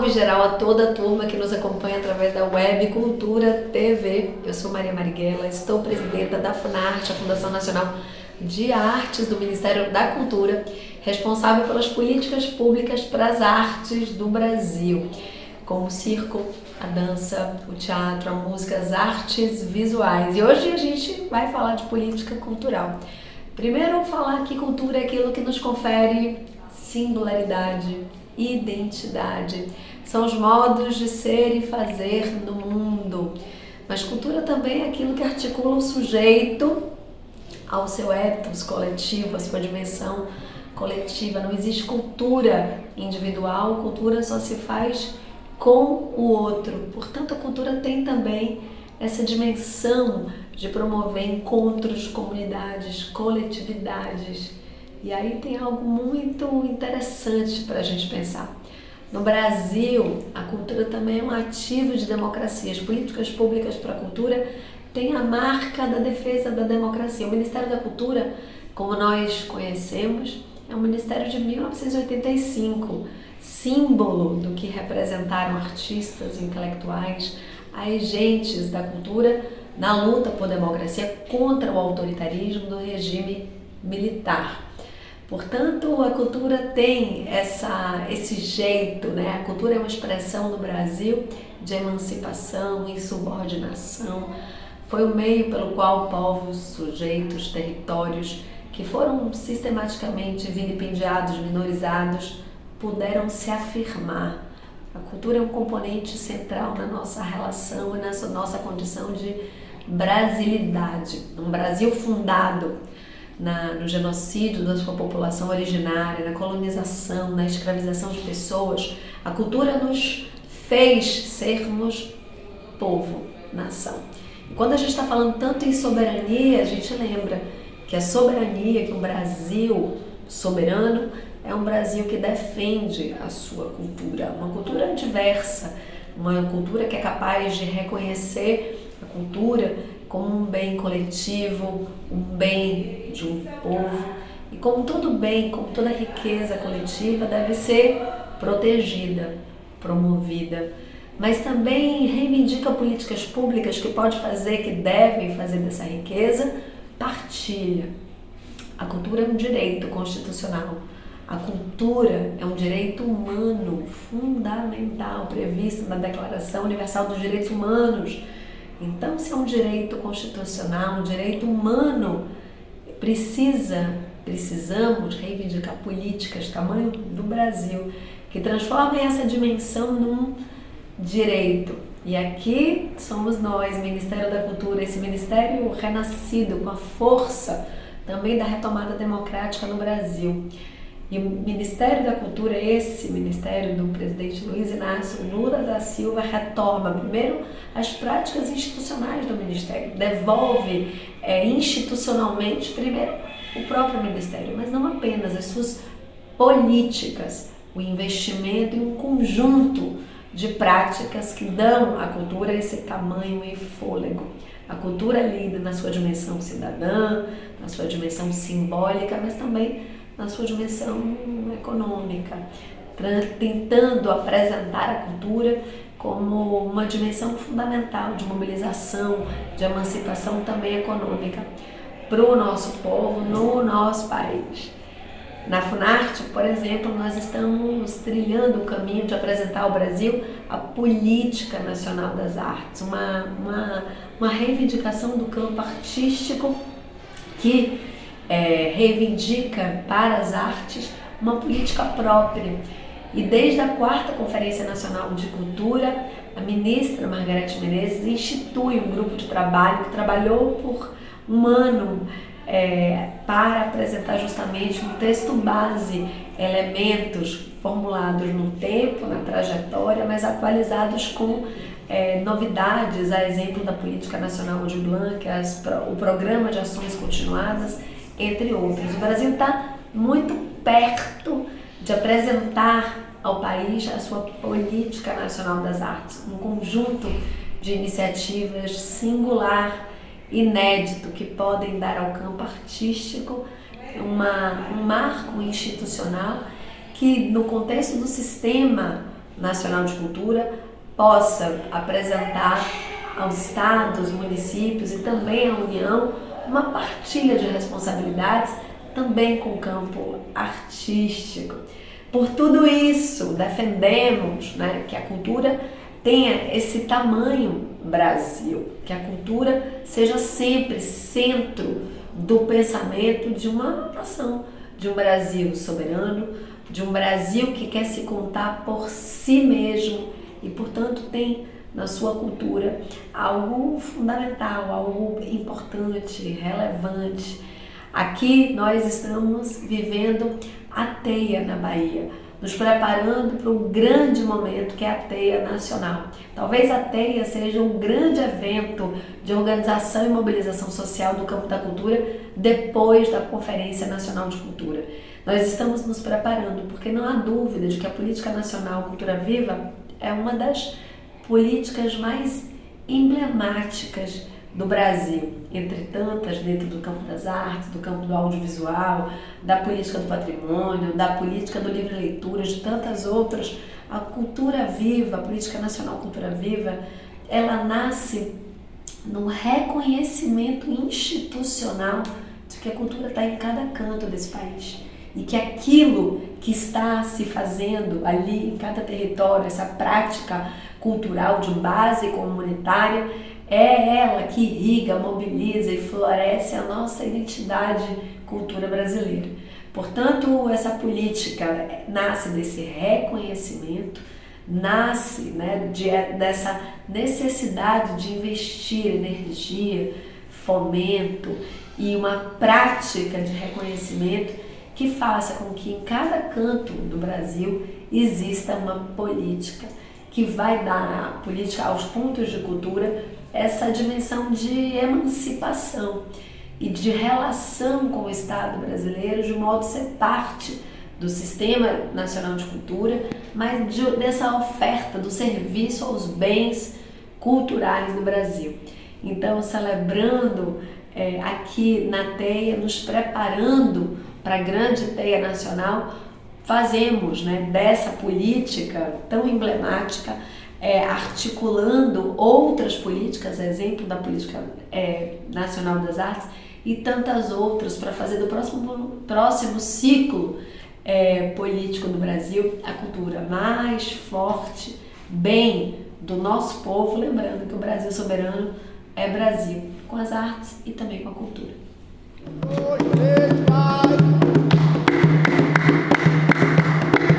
salve geral a toda a turma que nos acompanha através da Web Cultura TV. Eu sou Maria Marighella, estou presidenta da Funarte, a Fundação Nacional de Artes do Ministério da Cultura, responsável pelas políticas públicas para as artes do Brasil, como o circo, a dança, o teatro, a música, as artes visuais. E hoje a gente vai falar de política cultural. Primeiro, falar que cultura é aquilo que nos confere singularidade, identidade. São os modos de ser e fazer no mundo. Mas cultura também é aquilo que articula o sujeito ao seu ethos coletivo, à sua dimensão coletiva. Não existe cultura individual, cultura só se faz com o outro. Portanto, a cultura tem também essa dimensão de promover encontros, comunidades, coletividades. E aí tem algo muito interessante para a gente pensar. No Brasil, a cultura também é um ativo de democracia. As políticas públicas para a cultura têm a marca da defesa da democracia. O Ministério da Cultura, como nós conhecemos, é um ministério de 1985, símbolo do que representaram artistas, intelectuais, agentes da cultura na luta por democracia contra o autoritarismo do regime militar. Portanto, a cultura tem esse jeito, né? A cultura é uma expressão no Brasil de emancipação e subordinação. Foi o meio pelo qual povos, sujeitos, territórios que foram sistematicamente vilipendiados, minorizados, puderam se afirmar. A cultura é um componente central na nossa relação e na nossa condição de brasilidade. Um Brasil fundado no genocídio da sua população originária, na colonização, na escravização de pessoas, a cultura nos fez sermos povo, nação. E quando a gente está falando tanto em soberania, a gente lembra que a soberania, que um Brasil soberano é um Brasil que defende a sua cultura, uma cultura diversa, uma cultura que é capaz de reconhecer a cultura como um bem coletivo, um bem de um povo. E como todo bem, como toda riqueza coletiva, deve ser protegida, promovida, mas também reivindica políticas públicas que pode fazer, que devem fazer dessa riqueza partilha. A cultura é um direito constitucional. A cultura é um direito humano fundamental, previsto na Declaração Universal dos Direitos Humanos. Então, se é um direito constitucional, um direito humano, precisamos reivindicar políticas, tamanho do Brasil, que transformem essa dimensão num direito. E aqui somos nós, Ministério da Cultura, esse ministério renascido com a força também da retomada democrática no Brasil. E o Ministério da Cultura, esse ministério do presidente Luiz Inácio Lula da Silva, retoma primeiro as práticas institucionais do Ministério, devolve institucionalmente primeiro o próprio Ministério, mas não apenas as suas políticas, o investimento em um conjunto de práticas que dão à cultura esse tamanho e fôlego. A cultura lida na sua dimensão cidadã, na sua dimensão simbólica, mas também na sua dimensão econômica, tentando apresentar a cultura como uma dimensão fundamental de mobilização, de emancipação também econômica para o nosso povo, no nosso país. Na Funarte, por exemplo, nós estamos trilhando o caminho de apresentar ao Brasil a Política Nacional das Artes, uma reivindicação do campo artístico que reivindica para as artes uma política própria. E desde a 4ª Conferência Nacional de Cultura, a ministra Margareth Menezes institui um grupo de trabalho que trabalhou por um ano para apresentar justamente um texto base, elementos formulados no tempo, na trajetória, mas atualizados com novidades, a exemplo da Política Nacional de Blanc, o Programa de Ações Continuadas, entre outros. O Brasil está muito perto de apresentar ao país a sua Política Nacional das Artes, um conjunto de iniciativas singular, inédito, que podem dar ao campo artístico um marco institucional que, no contexto do sistema Nacional de Cultura possa apresentar aos estados, municípios e também à União uma partilha de responsabilidades também com o campo artístico. Por tudo isso, defendemos, né, que a cultura tenha esse tamanho Brasil, que a cultura seja sempre centro do pensamento de uma nação, de um Brasil soberano, de um Brasil que quer se contar por si mesmo e, portanto, tem na sua cultura algo fundamental, algo importante, relevante. Aqui nós estamos vivendo a Teia na Bahia, nos preparando para um grande momento que é a Teia Nacional. Talvez a Teia seja um grande evento de organização e mobilização social do campo da cultura depois da Conferência Nacional de Cultura. Nós estamos nos preparando porque não há dúvida de que a Política Nacional Cultura Viva é uma das políticas mais emblemáticas do Brasil, entre tantas dentro do campo das artes, do campo do audiovisual, da política do patrimônio, da política do livre leitura, de tantas outras. A cultura viva, a Política Nacional Cultura Viva, ela nasce no reconhecimento institucional de que a cultura está em cada canto desse país e que aquilo que está se fazendo ali em cada território, essa prática cultural de base comunitária, é ela que irriga, mobiliza e floresce a nossa identidade cultura brasileira. Portanto, essa política nasce desse reconhecimento, nasce, né, dessa necessidade de investir energia, fomento e uma prática de reconhecimento que faça com que em cada canto do Brasil exista uma política que vai dar à política, aos pontos de cultura, essa dimensão de emancipação e de relação com o Estado brasileiro, de modo a ser parte do Sistema Nacional de Cultura, mas dessa oferta do serviço aos bens culturais do Brasil. Então, celebrando aqui na Teia, nos preparando para a grande Teia Nacional, fazemos, né, dessa política tão emblemática, articulando outras políticas, exemplo da Política Nacional das Artes e tantas outras, para fazer do próximo ciclo político do Brasil a cultura mais forte, bem do nosso povo, lembrando que o Brasil soberano é Brasil, com as artes e também com a cultura.